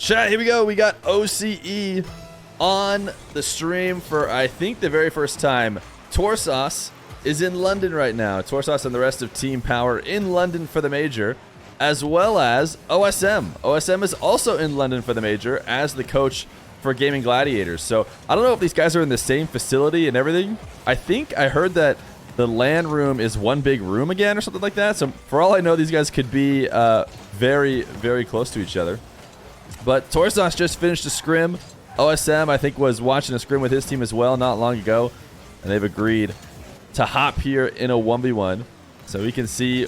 Chat, here we go. We got OCE on the stream for, I think, the very first time. Torsos is in London right now. Torsos and the rest of Team Power in London for the major, as well as OSM. OSM is also in London for the major as the coach for Gaming Gladiators. So I don't know if these guys are in the same facility and everything. I think I heard that the LAN room is one big room again or something like that. So for all I know, these guys could be very, very close to each other. But Torsos just finished a scrim. OSM, I think, was watching a scrim with his team as well not long ago. And they've agreed to hop here in a 1v1. So we can see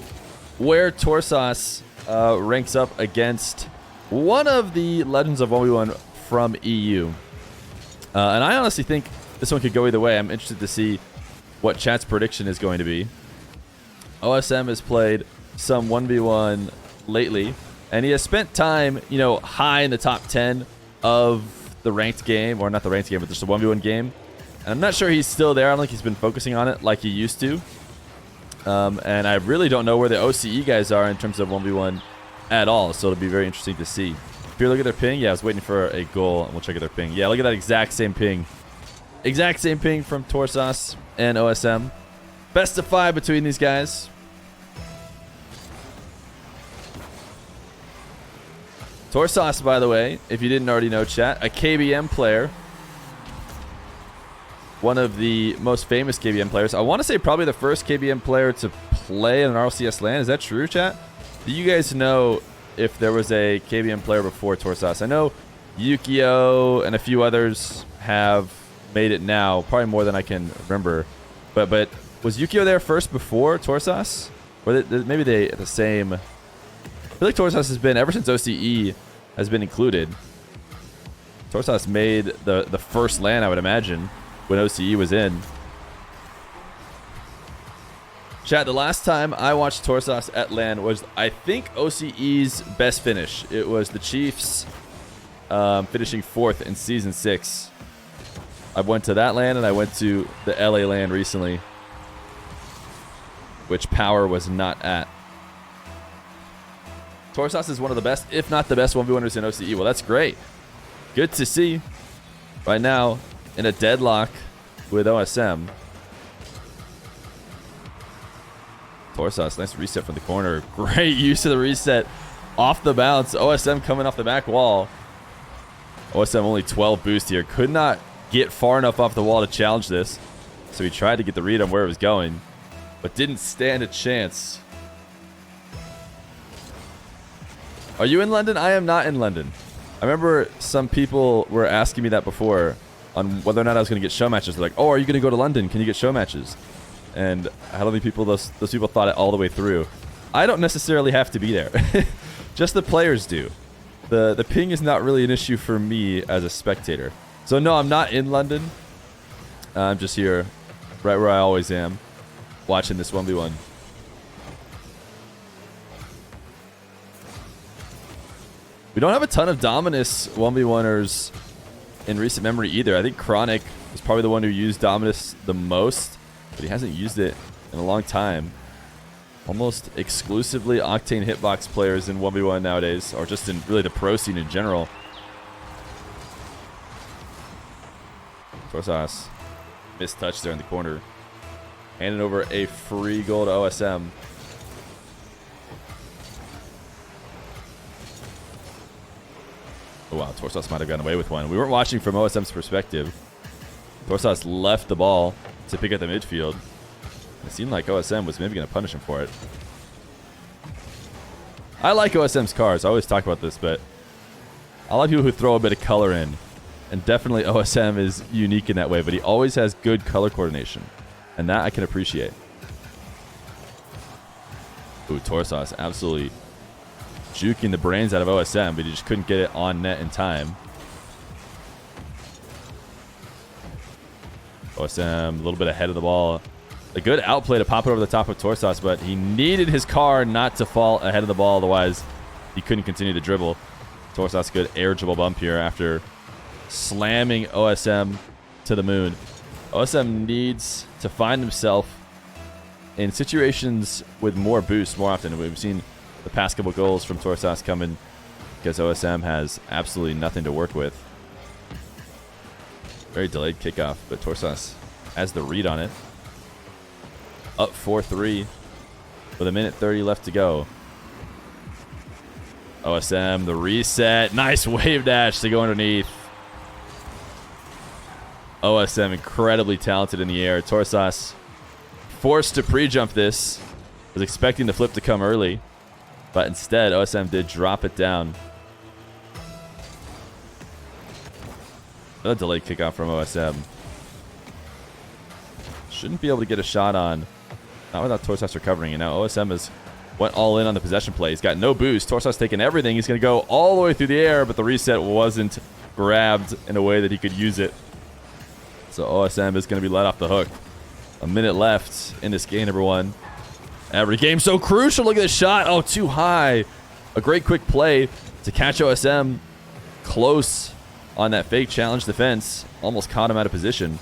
where Torsos ranks up against one of the Legends of 1v1 from EU. And I honestly think this one could go either way. I'm interested to see what chat's prediction is going to be. OSM has played some 1v1 lately, and he has spent time, you know, high in the top 10 of the ranked game, or not the ranked game, but just a 1v1 game. And I'm not sure he's still there. I don't think he's been focusing on it like he used to. And I really don't know where the OCE guys are in terms of 1v1 at all, so it'll be very interesting to see. If you look at their ping, yeah, I was waiting for a goal, and we'll check out their ping. Yeah, look at that exact same ping. Exact same ping from Torsos and OSM. Best of 5 between these guys. Torsos, by the way, if you didn't already know, chat, a KBM player. One of the most famous KBM players. I want to say probably the first KBM player to play in an RLCS LAN. Is that true, chat? Do you guys know if there was a KBM player before Torsos? I know Yukio and a few others have made it now, probably more than I can remember. But was Yukio there first before Torsos? Or maybe they at the same... I feel like Torsos has been, ever since OCE has been included, Torsos made the first LAN, I would imagine, when OCE was in. Chat, the last time I watched Torsos at LAN was, I think, OCE's best finish. It was the Chiefs finishing 4th in Season 6. I went to that LAN, and I went to the LA LAN recently, which Power was not at. Torsos is one of the best, if not the best, 1v1ers in OCE. Well, that's great. Good to see. Right now, in a deadlock with OSM. Torsos, nice reset from the corner. Great use of the reset off the bounce. OSM coming off the back wall. OSM only 12 boost here. Could not get far enough off the wall to challenge this. So he tried to get the read on where it was going, but didn't stand a chance. Are you in London? I am not in London. I remember some people were asking me that before on whether or not I was going to get show matches. They're like, oh, are you going to go to London? Can you get show matches? And I don't think those people thought it all the way through. I don't necessarily have to be there. Just the players do. The ping is not really an issue for me as a spectator. So no, I'm not in London. I'm just here, right where I always am, watching this 1v1. We don't have a ton of Dominus 1v1ers in recent memory either. I think Chronic was probably the one who used Dominus the most, but he hasn't used it in a long time. Almost exclusively Octane hitbox players in 1v1 nowadays, or just in really the pro scene in general. Torsos, missed touch there in the corner. Handing over a free goal to OSM. Oh wow, Torsos might have gotten away with one. We weren't watching from OSM's perspective. Torsos left the ball to pick at the midfield. It seemed like OSM was maybe going to punish him for it. I like OSM's cars. I always talk about this, but I like people who throw a bit of color in. And definitely OSM is unique in that way, but he always has good color coordination. And that I can appreciate. Ooh, Torsos absolutely juking the brains out of OSM, but he just couldn't get it on net in time. OSM a little bit ahead of the ball. A good outplay to pop it over the top of Torsos, but he needed his car not to fall ahead of the ball, otherwise he couldn't continue to dribble. Torsos, good air dribble bump here after slamming OSM to the moon. OSM needs to find himself in situations with more boost more often. We've seen the past couple goals from Torsos coming because OSM has absolutely nothing to work with. Very delayed kickoff, but Torsos has the read on it. Up 4-3 with 1:30 left to go. OSM, the reset. Nice wave dash to go underneath. OSM incredibly talented in the air. Torsos forced to pre-jump this. Was expecting the flip to come early, but instead OSM did drop it down. Another delayed kickoff from OSM. Shouldn't be able to get a shot on. Not without Torsos recovering. And now OSM has went all in on the possession play. He's got no boost. Torsos taking everything. He's going to go all the way through the air, but the reset wasn't grabbed in a way that he could use it. So OSM is going to be let off the hook. A minute left in this game, number one. Every game so crucial. Look at this shot. Oh, too high. A great quick play to catch OSM close on that fake challenge defense. Almost caught him out of position.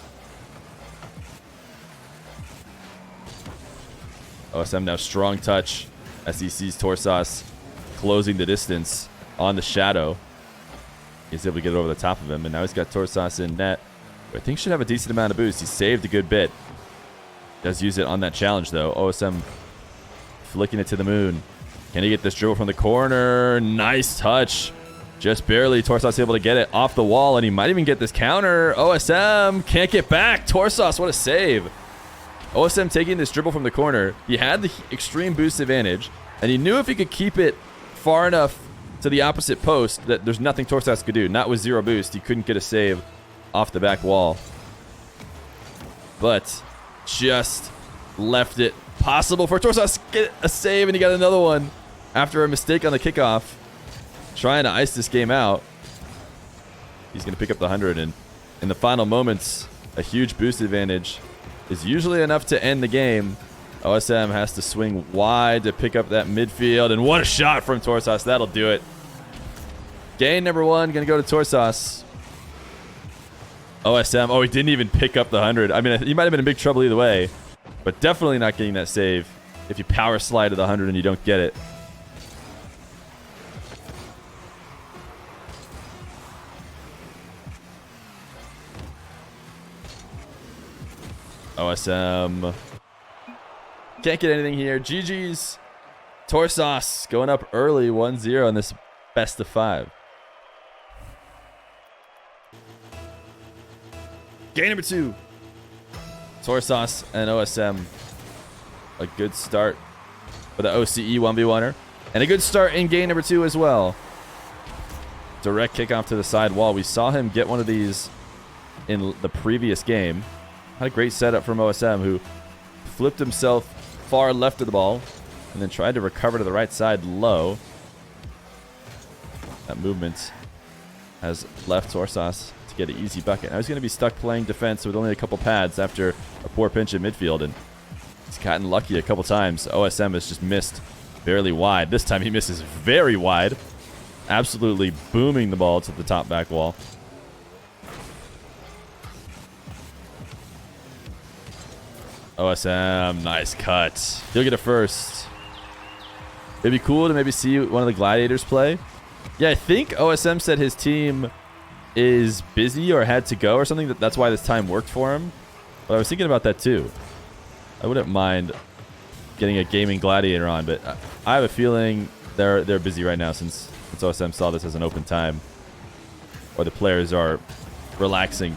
OSM now strong touch as he sees Torsos closing the distance on the shadow. He's able to get it over the top of him, and now he's got Torsos in net. I think should have a decent amount of boost. He saved a good bit. Does use it on that challenge, though. OSM flicking it to the moon. Can he get this dribble from the corner? Nice touch. Just barely. Torsos able to get it off the wall, and he might even get this counter. OSM can't get back. Torsos, what a save. OSM taking this dribble from the corner. He had the extreme boost advantage, and he knew if he could keep it far enough to the opposite post that there's nothing Torsos could do. Not with zero boost. He couldn't get a save off the back wall. But just left it possible for Torsos to get a save, and he got another one after a mistake on the kickoff. Trying to ice this game out. He's going to pick up the 100, and in the final moments, a huge boost advantage is usually enough to end the game. OSM has to swing wide to pick up that midfield, and what a shot from Torsos. That'll do it. Gain number one going to go to Torsos. OSM, oh, he didn't even pick up the 100. I mean, he might have been in big trouble either way, but definitely not getting that save if you power slide to the 100 and you don't get it. OSM can't get anything here. GG's. Torsos going up early 1-0 in this best of 5. Game number 2. Torsos and OSM. A good start for the OCE 1v1er. And a good start in game number 2 as well. Direct kickoff to the side wall. We saw him get one of these in the previous game. Had a great setup from OSM, who flipped himself far left of the ball and then tried to recover to the right side low. That movement has left Torsos to get an easy bucket. Now he's going to be stuck playing defense with only a couple pads after a poor pinch in midfield, and he's gotten lucky a couple times. OSM has just missed barely wide. This time he misses very wide, absolutely booming the ball to the top back wall. OSM, nice cut. He'll get a first. It'd be cool to maybe see one of the Gladiators play. Yeah, I think OSM said his team is busy or had to go or something. That's why this time worked for him. But I was thinking about that too. I wouldn't mind getting a Gaming Gladiator on, but I have a feeling they're busy right now since OSM saw this as an open time. Or the players are relaxing.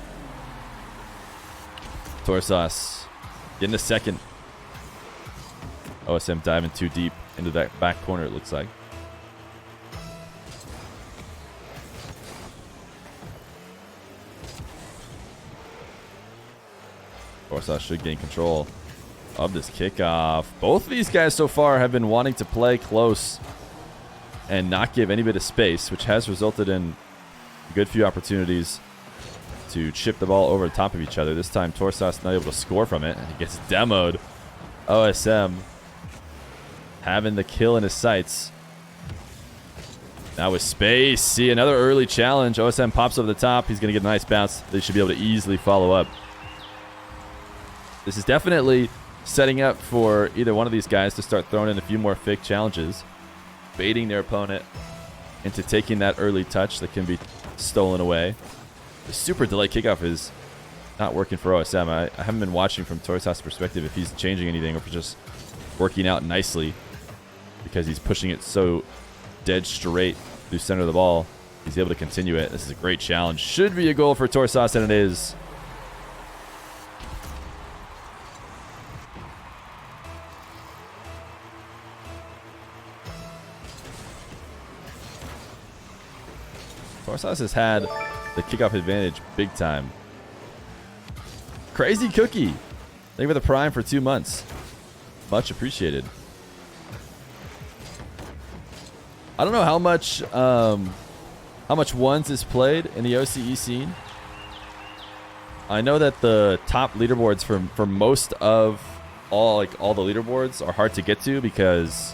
Torsos getting a second. OSM diving too deep into that back corner, it looks like. Torsos should gain control of this kickoff. Both of these guys so far have been wanting to play close and not give any bit of space, which has resulted in a good few opportunities to chip the ball over the top of each other. This time Torsos not able to score from it, and he gets demoed. OSM having the kill in his sights. Now with space, see another early challenge. OSM pops over the top. He's going to get a nice bounce. They should be able to easily follow up. This is definitely setting up for either one of these guys to start throwing in a few more fake challenges, baiting their opponent into taking that early touch that can be stolen away. The super delay kickoff is not working for OSM. I haven't been watching from Torsos' perspective if he's changing anything or if it's just working out nicely because he's pushing it so dead straight through center of the ball. He's able to continue it. This is a great challenge. Should be a goal for Torsos, and it is. Torsos has had the kickoff advantage big time. Crazy Cookie. Thank you for the prime for 2 months. Much appreciated. I don't know how much ones is played in the OCE scene. I know that the top leaderboards for most of all the leaderboards are hard to get to because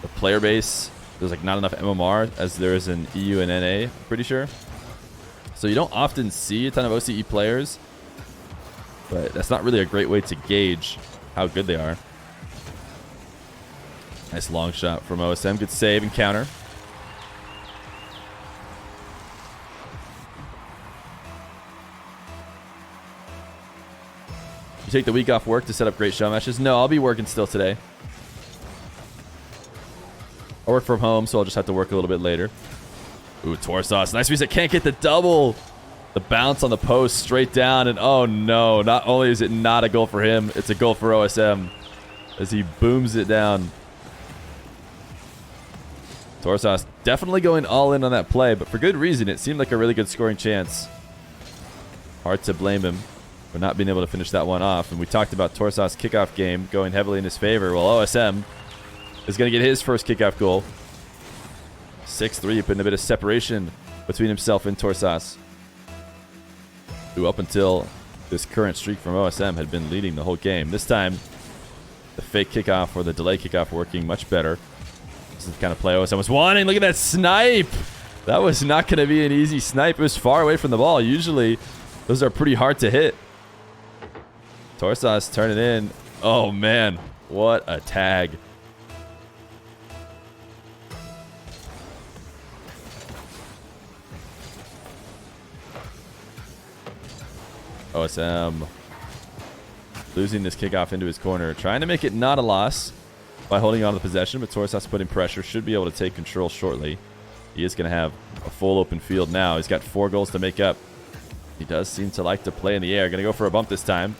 the player base, there's like not enough MMR as there is in EU and NA, I'm pretty sure. So you don't often see a ton of OCE players, but that's not really a great way to gauge how good they are. Nice long shot from OSM. Good save and counter. You take the week off work to set up great show matches? No, I'll be working still today. I work from home, so I'll just have to work a little bit later. Ooh, Torsos. Nice reset. Can't get the double. The bounce on the post straight down, and oh no. Not only is it not a goal for him, it's a goal for OSM as he booms it down. Torsos definitely going all in on that play, but for good reason. It seemed like a really good scoring chance. Hard to blame him for not being able to finish that one off. And we talked about Torsos' kickoff game going heavily in his favor. Well, OSM is going to get his first kickoff goal. 6-3, putting a bit of separation between himself and Torsos, who up until this current streak from OSM had been leading the whole game. This time, the fake kickoff or the delay kickoff working much better. This is the kind of play OSM was wanting. Look at that snipe. That was not going to be an easy snipe. It was far away from the ball. Usually, those are pretty hard to hit. Torsos turning in. Oh, man. What a tag. OSM losing this kickoff into his corner. Trying to make it not a loss by holding on to the possession, but Torsos putting pressure. Should be able to take control shortly. He is going to have a full open field now. He's got 4 goals to make up. He does seem to like to play in the air. Going to go for a bump this time.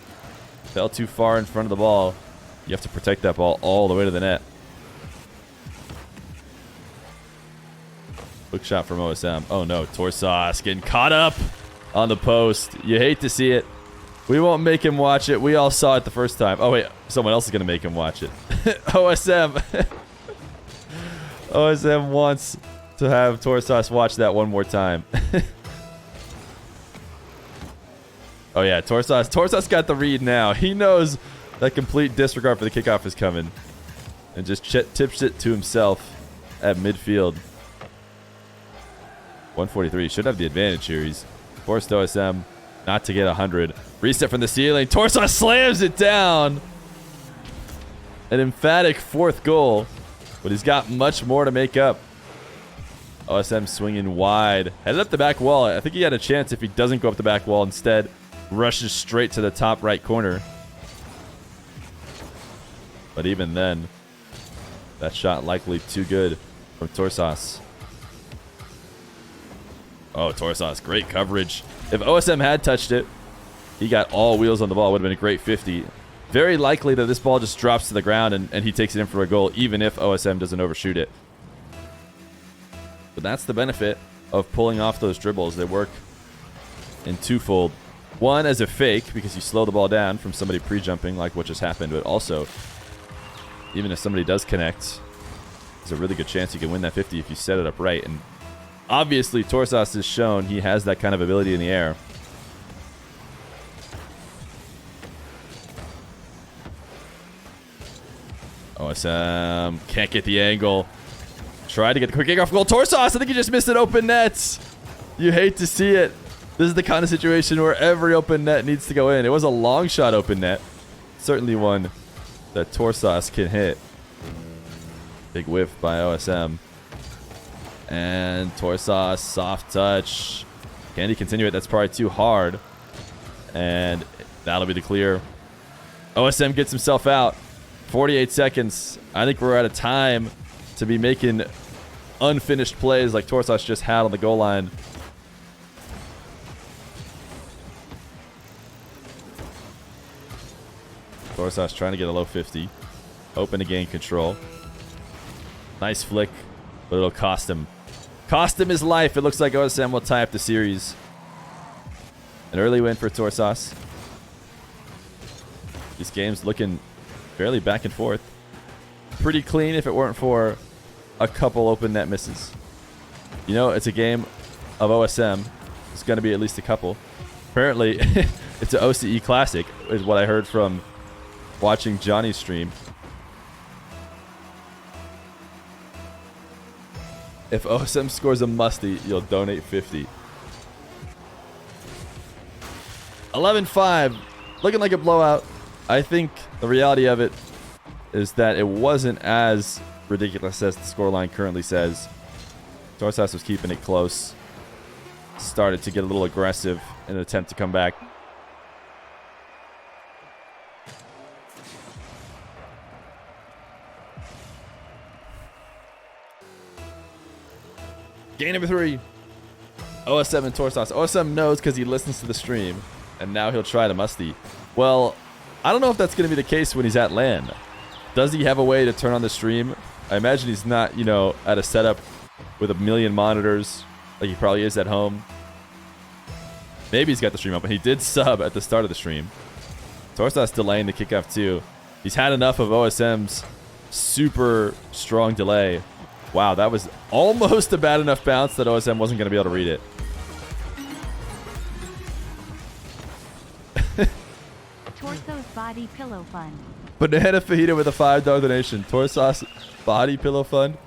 Fell too far in front of the ball. You have to protect that ball all the way to the net. Quick shot from OSM. Oh no, Torsos getting caught up on the post. You hate to see it. We won't make him watch it. We all saw it the first time. Oh wait, someone else is going to make him watch it. OSM. OSM wants to have Torsos watch that one more time. Oh yeah, Torsos got the read now. He knows that complete disregard for the kickoff is coming. And just tips it to himself at midfield. 143. Should have the advantage here. He's forced OSM not to get 100. Reset from the ceiling. Torsos slams it down. An emphatic 4th goal. But he's got much more to make up. OSM swinging wide. Headed up the back wall. I think he had a chance if he doesn't go up the back wall. Instead, rushes straight to the top right corner. But even then, that shot likely too good from Torsos. Oh, Torsos, great coverage. If OSM had touched it, he got all wheels on the ball. Would have been a great 50. Very likely that this ball just drops to the ground and he takes it in for a goal, even if OSM doesn't overshoot it. But that's the benefit of pulling off those dribbles. They work in twofold. One, as a fake, because you slow the ball down from somebody pre-jumping, like what just happened. But also, even if somebody does connect, there's a really good chance you can win that 50 if you set it up right. And obviously, Torsos has shown he has that kind of ability in the air. OSM can't get the angle. Tried to get the quick kickoff goal. Torsos, I think he just missed an open net. You hate to see it. This is the kind of situation where every open net needs to go in. It was a long shot open net. Certainly one that Torsos can hit. Big whiff by OSM. And Torsos, soft touch. Can he continue it? That's probably too hard. And that'll be the clear. OSM gets himself out. 48 seconds. I think we're out of time to be making unfinished plays like Torsos just had on the goal line. Torsos trying to get a low 50. Hoping to gain control. Nice flick, but it'll cost him. Cost him his life. It looks like OSM will tie up the series. An early win for Torsos. This game's looking fairly back and forth. Pretty clean if it weren't for a couple open net misses. You know, it's a game of OSM. It's going to be at least a couple. Apparently, it's an OCE classic, is what I heard from watching Johnny's stream. If OSM scores a musty, you'll donate 50. 11-5. Looking like a blowout. I think the reality of it is that it wasn't as ridiculous as the scoreline currently says. Torsos was keeping it close. Started to get a little aggressive in an attempt to come back. Game number 3. OSM and Torsos. OSM knows because he listens to the stream, and now he'll try to musty. Well, I don't know if that's going to be the case when he's at LAN. Does he have a way to turn on the stream? I imagine he's not, you know, at a setup with a million monitors like he probably is at home. Maybe he's got the stream up, and he did sub at the start of the stream. Torsos delaying the kickoff too. He's had enough of OSM's super strong delay. Wow, that was almost a bad enough bounce that OSM wasn't going to be able to read it. Torsos Body Pillow Fund. Banana Fajita with a $5 donation. Torsos Body Pillow Fund.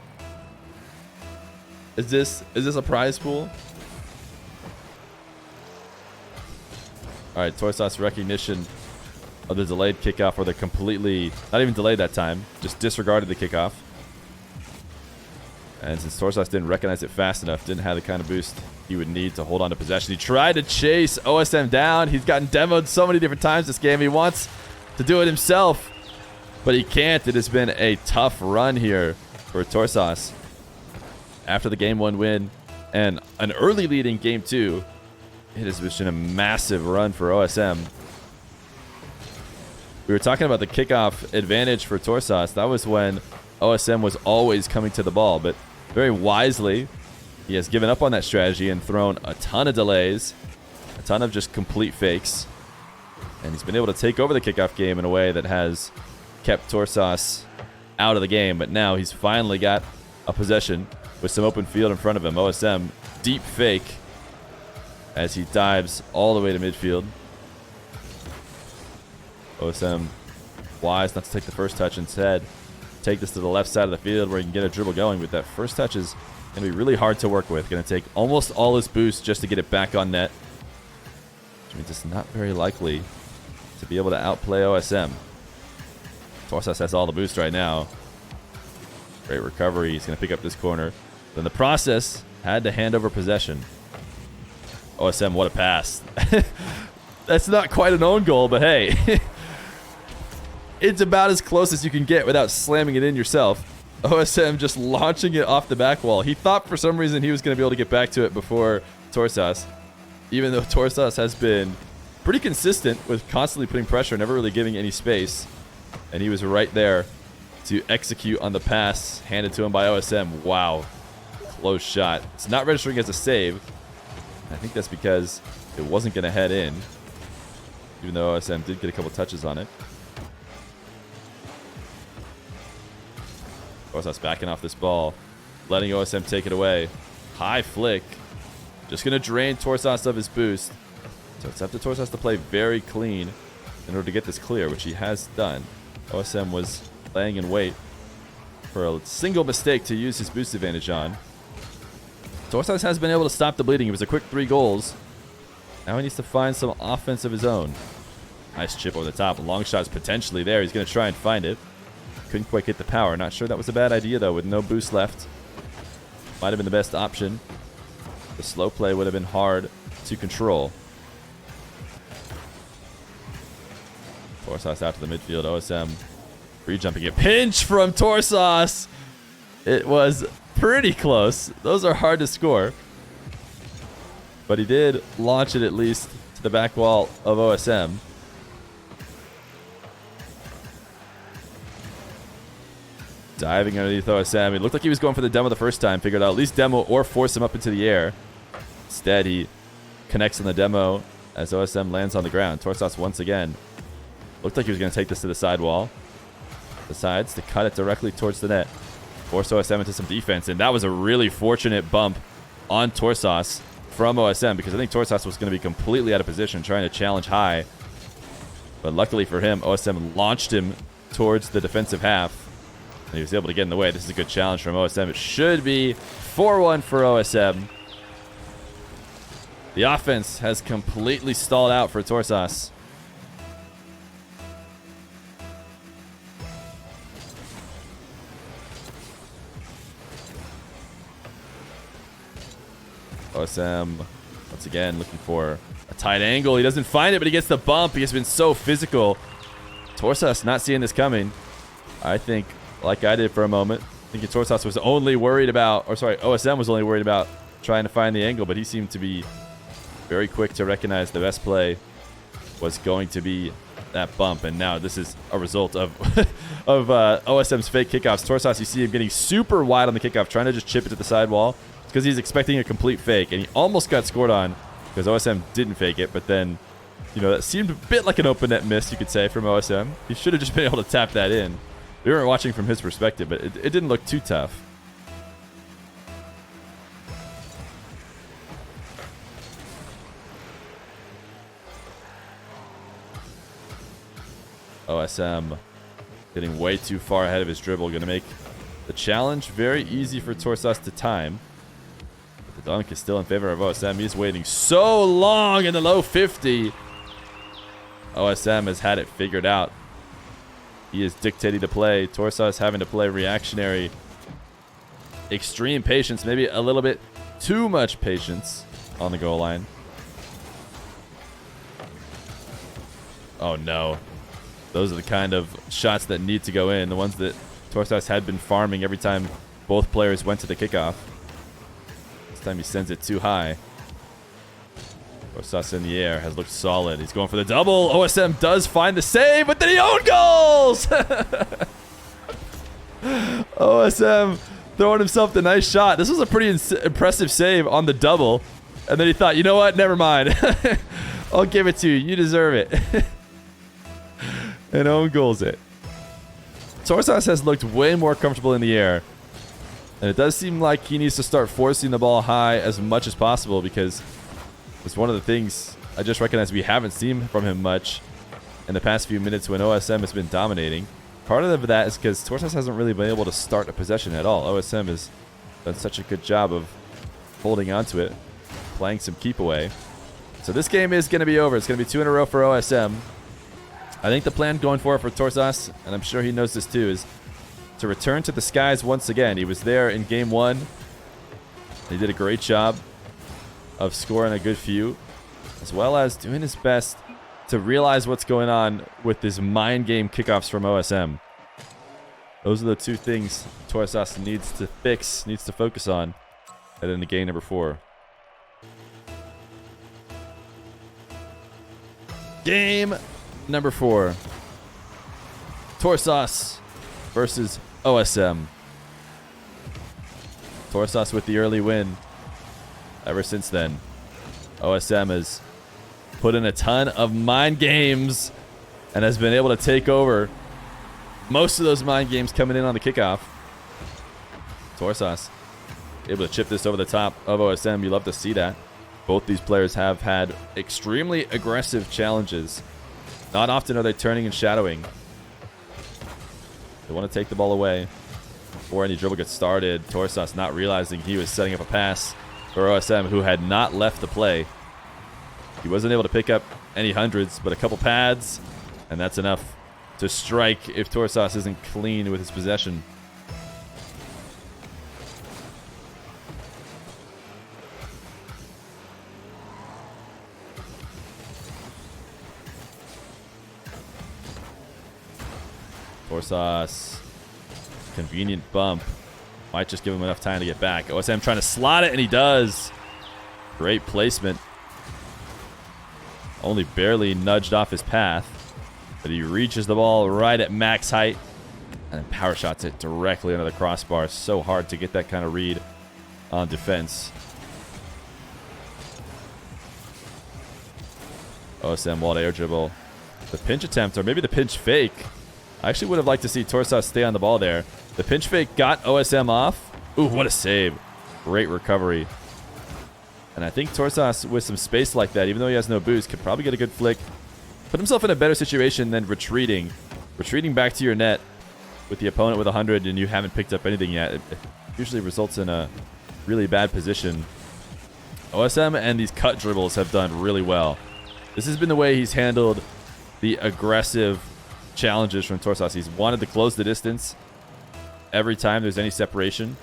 Is this a prize pool? All right, Torsos recognition of the delayed kickoff, or the completely, not even delayed that time, just disregarded the kickoff. And since Torsos didn't recognize it fast enough, didn't have the kind of boost he would need to hold on to possession, he tried to chase OSM down. He's gotten demoed so many different times this game. He wants to do it himself, but he can't. It has been a tough run here for Torsos. After the Game 1 win and an early lead in Game 2, it has been a massive run for OSM. We were talking about the kickoff advantage for Torsos. That was when OSM was always coming to the ball, but very wisely, he has given up on that strategy and thrown a ton of delays, a ton of just complete fakes, and he's been able to take over the kickoff game in a way that has kept Torsos out of the game. But now he's finally got a possession with some open field in front of him. OSM deep fake as he dives all the way to midfield. OSM wise not to take the first touch, instead take this to the left side of the field where he can get a dribble going. But that first touch is going to be really hard to work with. Going to take almost all his boost just to get it back on net, which means it's not very likely to be able to outplay OSM. Torsos has all the boost right now. Great recovery. He's going to pick up this corner. Then the process had to hand over possession. OSM, what a pass. That's not quite an own goal, but hey. It's about as close as you can get without slamming it in yourself. OSM just launching it off the back wall. He thought for some reason he was going to be able to get back to it before Torsos, even though Torsos has been pretty consistent with constantly putting pressure, never really giving any space. And he was right there to execute on the pass handed to him by OSM. Wow. Close shot. It's not registering as a save. I think that's because it wasn't going to head in, even though OSM did get a couple touches on it. Torsos backing off this ball, letting OSM take it away. High flick. Just going to drain Torsos of his boost. So it's up to Torsos to play very clean in order to get this clear, which he has done. OSM was laying in wait for a single mistake to use his boost advantage on. Torsos has been able to stop the bleeding. It was a quick 3 goals. Now he needs to find some offense of his own. Nice chip over the top. Long shot's potentially there. He's going to try and find it. Couldn't quite get the power. Not sure that was a bad idea, though, with no boost left. might have been the best option. The slow play would have been hard to control. Torsos out to the midfield. OSM free jumping it. Pinch from Torsos. It was pretty close. Those are hard to score. But he did launch it at least to the back wall of OSM. Diving underneath OSM. It looked like he was going for the demo the first time. Figured out at least demo or force him up into the air. Instead, he connects on the demo as OSM lands on the ground. Torsos once again. Looked like he was going to take this to the side wall. Decides to cut it directly towards the net. Force OSM into some defense. And that was a really fortunate bump on Torsos from OSM, because I think Torsos was going to be completely out of position trying to challenge high. But luckily for him, OSM launched him towards the defensive half. And he was able to get in the way. This is a good challenge from OSM. It should be 4-1 for OSM. The offense has completely stalled out for Torsos. OSM, once again, looking for a tight angle. He doesn't find it, but he gets the bump. He has been so physical. Torsos not seeing this coming. I think, like I did for a moment, thinking Torsos was only worried about, or sorry, OSM was only worried about trying to find the angle, but he seemed to be very quick to recognize the best play was going to be that bump. And now this is a result of OSM's fake kickoffs. Torsos, you see him getting super wide on the kickoff, trying to just chip it to the side wall. Because he's expecting a complete fake, and he almost got scored on because OSM didn't fake it. But then, you know, that seemed a bit like an open net miss, you could say, from OSM. He should have just been able to tap that in. We weren't watching from his perspective, but it didn't look too tough. OSM getting way too far ahead of his dribble. Going to make the challenge very easy for Torsos to time. The dunk is still in favor of OSM. He's waiting so long in the low 50. OSM has had it figured out. He is dictating the play. Torsos having to play reactionary. Extreme patience. Maybe a little bit too much patience on the goal line. Oh no. Those are the kind of shots that need to go in. The ones that Torsos had been farming every time both players went to the kickoff. This time he sends it too high. Torsos in the air has looked solid. He's going for the double. OSM does find the save, but then he own goals! OSM throwing himself the nice shot. This was a pretty impressive save on the double. And then he thought, you know what? Never mind. I'll give it to you. You deserve it. And own goals it. Torsos has looked way more comfortable in the air. And it does seem like he needs to start forcing the ball high as much as possible, because it's one of the things I just recognized we haven't seen from him much in the past few minutes when OSM has been dominating. Part of that is because Torsos hasn't really been able to start a possession at all. OSM has done such a good job of holding onto it, playing some keep away. So this game is going to be over. It's going to be 2 in a row for OSM. I think the plan going forward for Torsos, and I'm sure he knows this too, is to return to the skies once again. He was there in game 1. He did a great job of scoring a good few, as well as doing his best to realize what's going on with this mind game kickoffs from OSM. Those are the two things Torsos needs to fix, needs to focus on, heading into game number 4. Game number 4. Torsos versus OSM. Torsos with the early win. Ever since then, OSM has put in a ton of mind games and has been able to take over most of those mind games coming in on the kickoff. Torsos able to chip this over the top of OSM. You love to see that. Both these players have had extremely aggressive challenges. Not often are they turning and shadowing. They want to take the ball away before any dribble gets started. Torsos not realizing he was setting up a pass for OSM, who had not left the play. He wasn't able to pick up any hundreds, but a couple pads, and that's enough to strike if Torsos isn't clean with his possession. Torsos. Convenient bump. Might just give him enough time to get back. OSM trying to slot it, and he does. Great placement. Only barely nudged off his path. But he reaches the ball right at max height. And then power shots it directly under the crossbar. So hard to get that kind of read on defense. OSM walled air dribble. The pinch attempt, or maybe the pinch fake. I actually would have liked to see Torsos stay on the ball there. The pinch fake got OSM off. Ooh, what a save. Great recovery. And I think Torsos, with some space like that, even though he has no boost, could probably get a good flick. Put himself in a better situation than retreating. Retreating back to your net with the opponent with 100 and you haven't picked up anything yet. It usually results in a really bad position. OSM and these cut dribbles have done really well. This has been the way he's handled the aggressive challenges from Torsos. He's wanted to close the distance every time there's any separation.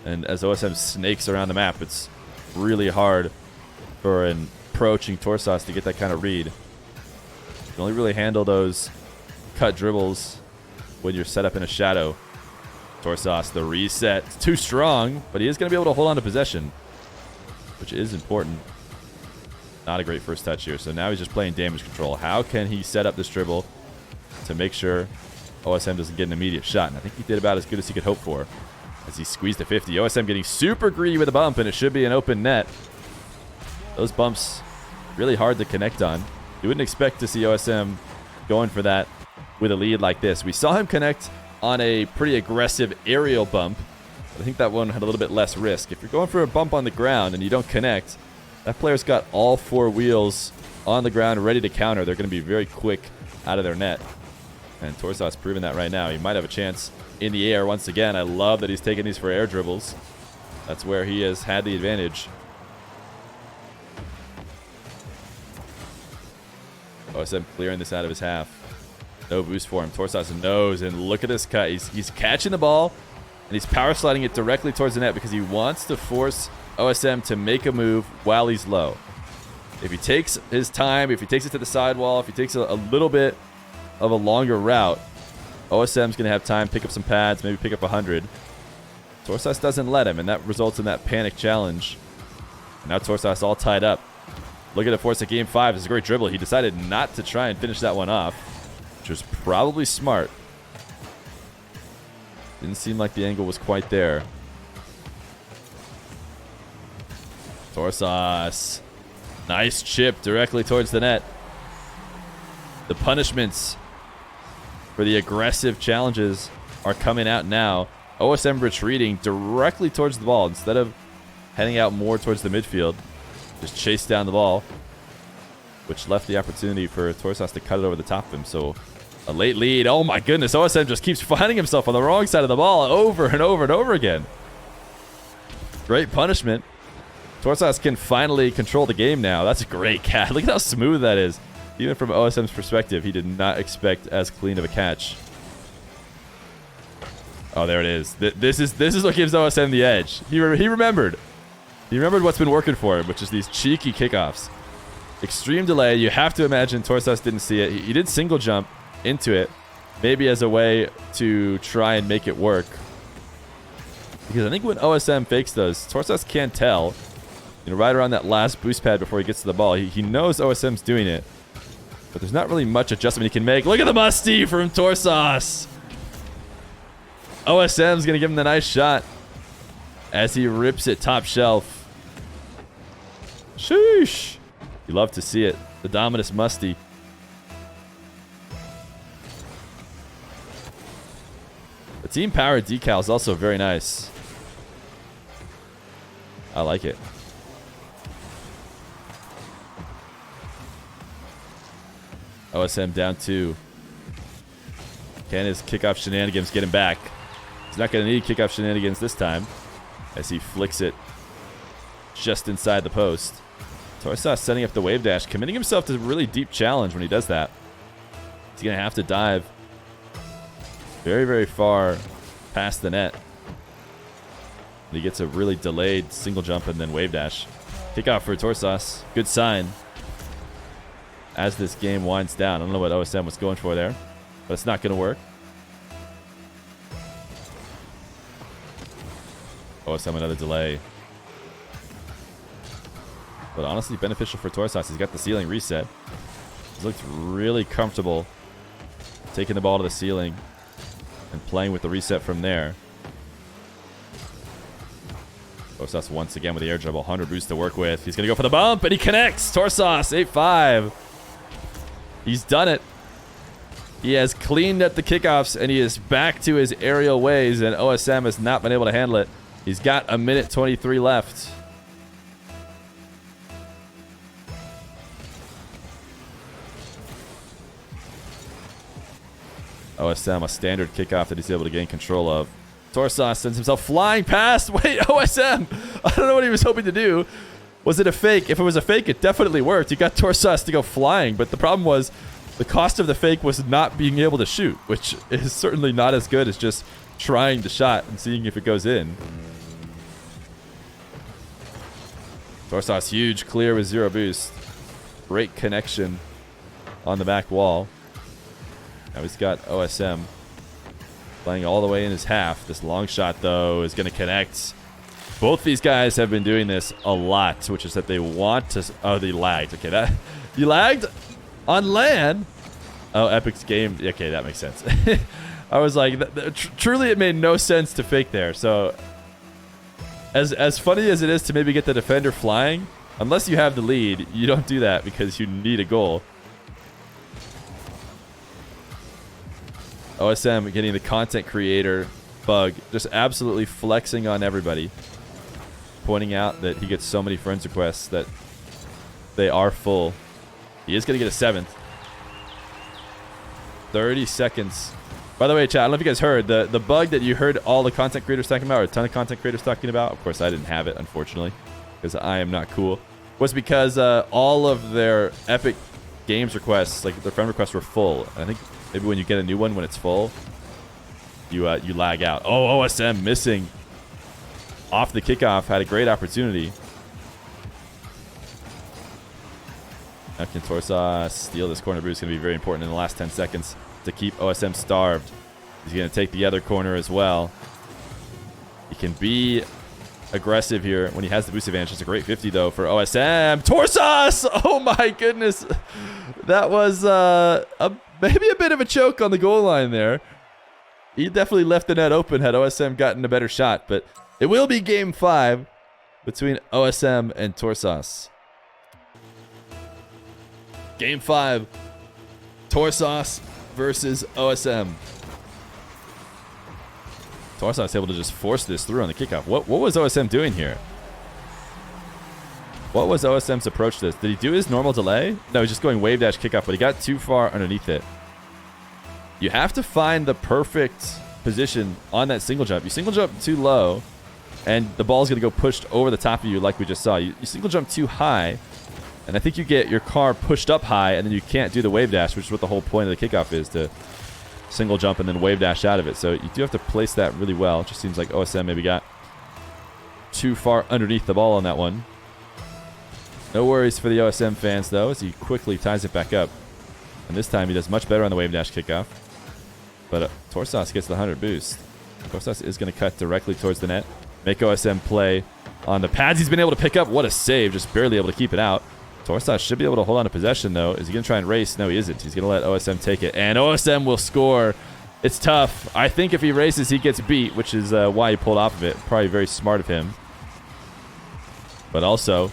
And as OSM snakes around the map, it's really hard for an approaching Torsos to get that kind of read. You can only really handle those cut dribbles when you're set up in a shadow. Torsos, the reset. It's too strong, but he is going to be able to hold on to possession, which is important. Not a great first touch here. So now he's just playing damage control. How can he set up this dribble to make sure OSM doesn't get an immediate shot? And I think he did about as good as he could hope for as he squeezed to 50. OSM getting super greedy with a bump, and it should be an open net. Those bumps really hard to connect on. You wouldn't expect to see OSM going for that with a lead like this. We saw him connect on a pretty aggressive aerial bump. I think that one had a little bit less risk. If you're going for a bump on the ground and you don't connect, that player's got all four wheels on the ground ready to counter. They're going to be very quick out of their net. And Torsos proving that right now. He might have a chance in the air once again. I love that he's taking these for air dribbles. That's where he has had the advantage. OSM clearing this out of his half. No boost for him. Torsos knows, and look at this cut. He's catching the ball, and he's power sliding it directly towards the net because he wants to force OSM to make a move while he's low. If he takes his time, if he takes it to the sidewall, if he takes a little bit of a longer route, OSM's going to have time, pick up some pads, maybe pick up 100. Torsos doesn't let him, and that results in that panic challenge. And now Torsos all tied up. Looking to force a game 5. This is a great dribble. He decided not to try and finish that one off, which was probably smart. Didn't seem like the angle was quite there. Torsos. Nice chip directly towards the net. The punishments for the aggressive challenges are coming out now. OSM retreating directly towards the ball instead of heading out more towards the midfield. Just chased down the ball, which left the opportunity for Torsos to cut it over the top of him. So a late lead. Oh my goodness, OSM just keeps finding himself on the wrong side of the ball over and over and over again. Great punishment. Torsos can finally control the game now. That's a great catch. Look at how smooth that is. Even from OSM's perspective, he did not expect as clean of a catch. Oh, there it is. This is what gives OSM the edge. He remembered. He remembered what's been working for him, which is these cheeky kickoffs. Extreme delay. You have to imagine Torsos didn't see it. He did single jump into it, maybe as a way to try and make it work. Because I think when OSM fakes those, Torsos can't tell. You know, right around that last boost pad before he gets to the ball, he knows OSM's doing it. But there's not really much adjustment he can make. Look at the musty from Torsos. OSM's going to give him the nice shot as he rips it top shelf. Sheesh. You love to see it. The Dominus Musty. The Team Power decal is also very nice. I like it. OSM down 2. Can his kickoff shenanigans get him back? He's not going to need kickoff shenanigans this time as he flicks it just inside the post. Torsos setting up the wave dash, committing himself to a really deep challenge when he does that. He's going to have to dive very, very far past the net. And he gets a really delayed single jump and then wave dash. Kickoff for Torsos. Good sign as this game winds down. I don't know what OSM was going for there, but it's not going to work. OSM another delay. But honestly, beneficial for Torsos. He's got the ceiling reset. He's looked really comfortable taking the ball to the ceiling and playing with the reset from there. Torsos once again with the air dribble. 100 boost to work with. He's going to go for the bump, and he connects. Torsos, 8-5. He's done it. He has cleaned up the kickoffs, and he is back to his aerial ways, and OSM has not been able to handle it. He's got a minute 23 left. OSM, a standard kickoff that he's able to gain control of. Torsos sends himself flying past. Wait, OSM! I don't know what he was hoping to do. Was it a fake? If it was a fake, it definitely worked. You got Torsos to go flying, but the problem was the cost of the fake was not being able to shoot, which is certainly not as good as just trying the shot and seeing if it goes in. Torsos huge clear with 0 boost. Great connection on the back wall. Now he's got OSM playing all the way in his half. This long shot, though, is going to connect. Both these guys have been doing this a lot, which is that they want to... Oh, they lagged. Okay, that... You lagged on LAN? Oh, Epic's game... Okay, that makes sense. I was like... Truly, it made no sense to fake there. So, as funny as it is to maybe get the defender flying, unless you have the lead, you don't do that because you need a goal. OSM getting the content creator bug, just absolutely flexing on everybody, pointing out that he gets so many friends requests that they are full. He is going to get a 7th. 30 seconds. By the way, chat, I don't know if you guys heard, the bug that you heard all the content creators talking about, or a ton of content creators talking about, of course I didn't have it, unfortunately, because I am not cool, was because all of their Epic Games requests, like their friend requests, were full. I think maybe when you get a new one, when it's full, you lag out. Oh, OSM missing off the kickoff. Had a great opportunity. Now can Torsos steal this corner boost? It's going to be very important in the last 10 seconds to keep OSM starved. He's going to take the other corner as well. He can be aggressive here when he has the boost advantage. It's a great 50, though, for OSM. Torsos! Oh, my goodness. That was maybe a bit of a choke on the goal line there. He definitely left the net open had OSM gotten a better shot, but it will be game 5 between OSM and Torsos. Game 5, Torsos versus OSM. Torsos able to just force this through on the kickoff. What was OSM doing here? What was OSM's approach to this? Did he do his normal delay? No, he's just going wave dash kickoff, but he got too far underneath it. You have to find the perfect position on that single jump. You single jump too low, and the ball's going to go pushed over the top of you like we just saw. You single jump too high, and I think you get your car pushed up high, and then you can't do the wave dash, which is what the whole point of the kickoff is, to single jump and then wave dash out of it. So you do have to place that really well. It just seems like OSM maybe got too far underneath the ball on that one. No worries for the OSM fans, though, as he quickly ties it back up. And this time he does much better on the wave dash kickoff. But Torsos gets the 100 boost. Torsos is going to cut directly towards the net. Make OSM play on the pads he's been able to pick up. What a save. Just barely able to keep it out. Torsos should be able to hold on to possession, though. Is he going to try and race? No, he isn't. He's going to let OSM take it. And OSM will score. It's tough. I think if he races, he gets beat, which is why he pulled off of it. Probably very smart of him. But also,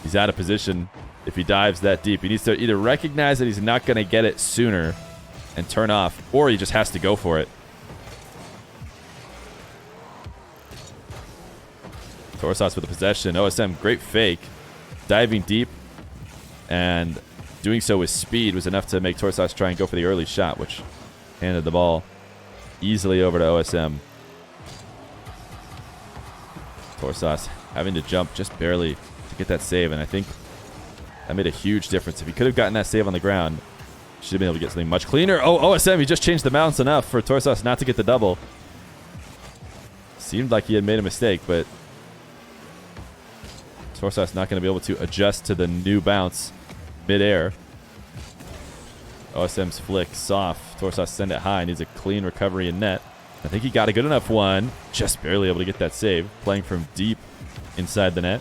he's out of position if he dives that deep. He needs to either recognize that he's not going to get it sooner and turn off, or he just has to go for it. Torsos with the possession. OSM, great fake. Diving deep and doing so with speed was enough to make Torsos try and go for the early shot, which handed the ball easily over to OSM. Torsos having to jump just barely to get that save, and I think that made a huge difference. If he could have gotten that save on the ground, should have been able to get something much cleaner. Oh, OSM, he just changed the mounts enough for Torsos not to get the double. Seemed like he had made a mistake, but Torsos not going to be able to adjust to the new bounce midair. OSM's flick, soft. Torsos send it high. Needs a clean recovery in net. I think he got a good enough one. Just barely able to get that save. Playing from deep inside the net.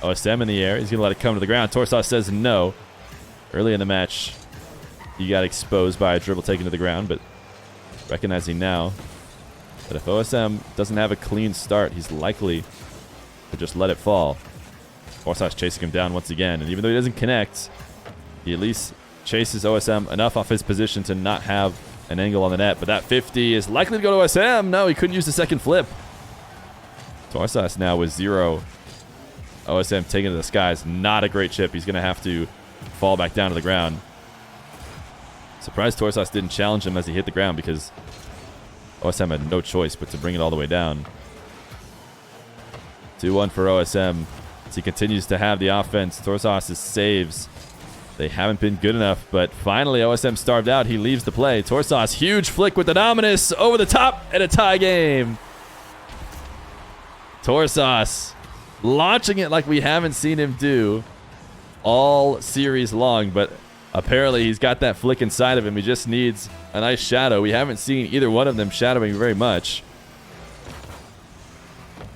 OSM in the air. He's going to let it come to the ground. Torsos says no. Early in the match, he got exposed by a dribble taken to the ground, but recognizing now that if OSM doesn't have a clean start, he's likely to just let it fall. Torsos chasing him down once again, and even though he doesn't connect, he at least chases OSM enough off his position to not have an angle on the net, but that 50 is likely to go to OSM. No, he couldn't use the second flip. Torsos now with 0. OSM taking to the skies. Not a great chip. He's going to have to fall back down to the ground. Surprised Torsos didn't challenge him as he hit the ground because OSM had no choice but to bring it all the way down. 2-1 for OSM as he continues to have the offense. Torsos' saves, they haven't been good enough, but finally OSM starved out. He leaves the play. Torsos, huge flick with the Dominus over the top and a tie game. Torsos launching it like we haven't seen him do all series long, but apparently he's got that flick inside of him. He just needs a nice shadow. We haven't seen either one of them shadowing very much.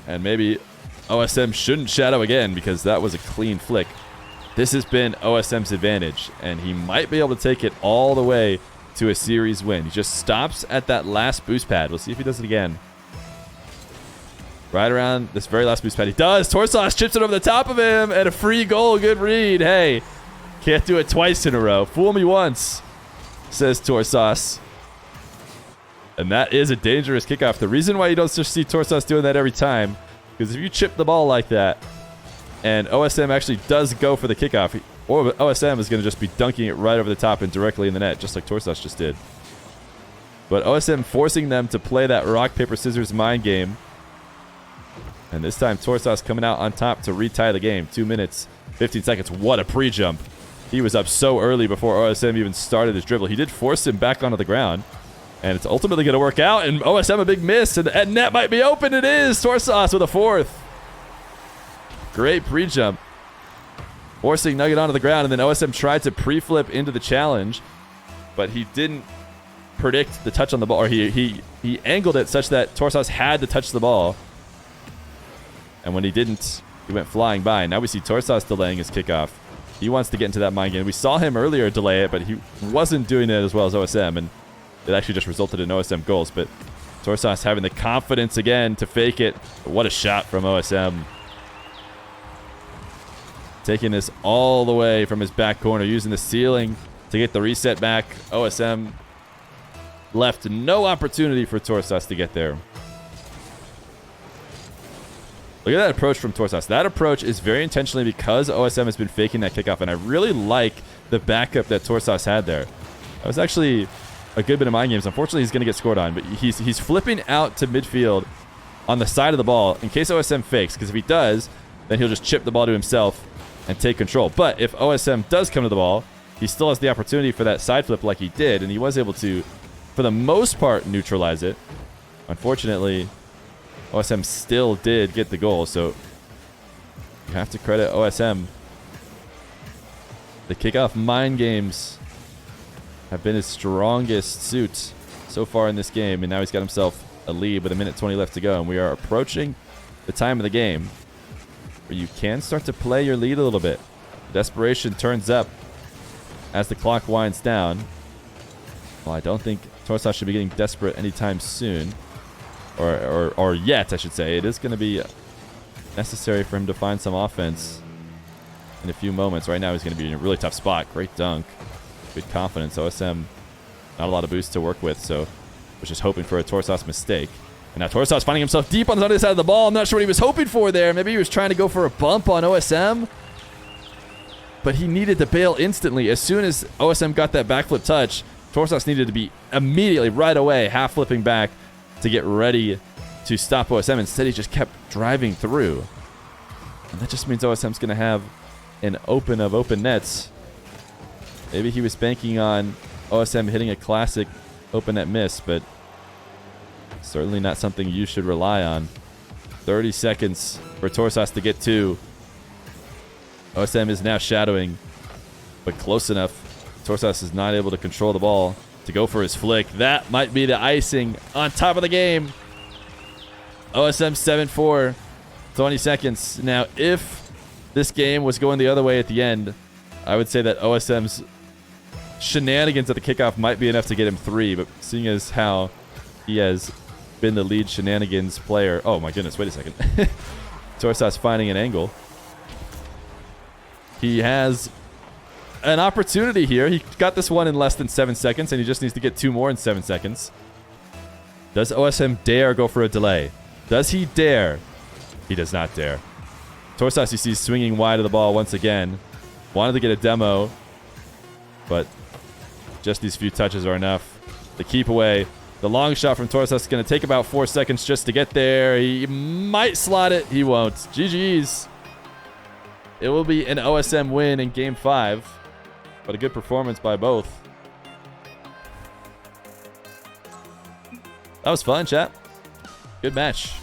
And maybe OSM shouldn't shadow again because that was a clean flick. This has been OSM's advantage, and he might be able to take it all the way to a series win. He just stops at that last boost pad. We'll see if he does it again. Right around this very last boost pad. He does. Torsos chips it over the top of him, and a free goal. Good read. Hey, can't do it twice in a row. Fool me once, says Torsos. And that is a dangerous kickoff. The reason why you don't just see Torsos doing that every time, because if you chip the ball like that, and OSM actually does go for the kickoff, or OSM is going to just be dunking it right over the top and directly in the net, just like Torsos just did. But OSM forcing them to play that rock, paper, scissors mind game. And this time, Torsos coming out on top to retie the game. 2 minutes, 15 seconds. What a pre-jump. He was up so early before OSM even started his dribble. He did force him back onto the ground. And it's ultimately going to work out. And OSM a big miss. And the net might be open. It is. Torsos with a 4th. Great pre-jump. Forcing Nugget onto the ground. And then OSM tried to pre-flip into the challenge. But he didn't predict the touch on the ball. Or he angled it such that Torsos had to touch the ball. And when he didn't, he went flying by. Now we see Torsos delaying his kickoff. He wants to get into that mind game. We saw him earlier delay it, but he wasn't doing it as well as OSM. And it actually just resulted in OSM goals. But Torsos having the confidence again to fake it. What a shot from OSM. Taking this all the way from his back corner, using the ceiling to get the reset back. OSM left no opportunity for Torsos to get there. Look at that approach from Torsos. That approach is very intentionally because OSM has been faking that kickoff, and I really like the backup that Torsos had there. That was actually a good bit of mind games. Unfortunately, he's going to get scored on, but he's flipping out to midfield on the side of the ball in case OSM fakes, because if he does, then he'll just chip the ball to himself and take control. But if OSM does come to the ball, he still has the opportunity for that side flip like he did, and he was able to, for the most part, neutralize it. Unfortunately, OSM still did get the goal, so you have to credit OSM. The kickoff mind games have been his strongest suit so far in this game, and now he's got himself a lead with 1:20 left to go, and we are approaching the time of the game where you can start to play your lead a little bit. Desperation turns up as the clock winds down. Well, I don't think Torsos should be getting desperate anytime soon. Or yet, I should say. It is going to be necessary for him to find some offense in a few moments. Right now, he's going to be in a really tough spot. Great dunk. Good confidence. OSM, not a lot of boost to work with, so was just hoping for a Torsos mistake. And now Torsos finding himself deep on the other side of the ball. I'm not sure what he was hoping for there. Maybe he was trying to go for a bump on OSM. But he needed to bail instantly. As soon as OSM got that backflip touch, Torsos needed to be immediately, right away, half flipping back to get ready to stop OSM. Instead, he just kept driving through. And that just means OSM's going to have an open of open nets. Maybe he was banking on OSM hitting a classic open net miss, but certainly not something you should rely on. 30 seconds for Torsos to get to. OSM is now shadowing, but close enough. Torsos is not able to control the ball to go for his flick. That might be the icing on top of the game. OSM 7-4, 20 seconds. Now, if this game was going the other way at the end, I would say that OSM's shenanigans at the kickoff might be enough to get him 3, but seeing as how he has been the lead shenanigans player. Oh my goodness, wait a second. Torsos finding an angle. He has an opportunity here. He got this one in less than 7 seconds, and he just needs to get 2 more in 7 seconds. Does OSM dare go for a delay? Does he dare? He does not dare. Torsos, you see, swinging wide of the ball once again. Wanted to get a demo, but just these few touches are enough. The keep away. The long shot from Torsos is going to take about 4 seconds just to get there. He might slot it. He won't. GG's. It will be an OSM win in Game 5, but a good performance by both. That was fun, chat. Good match.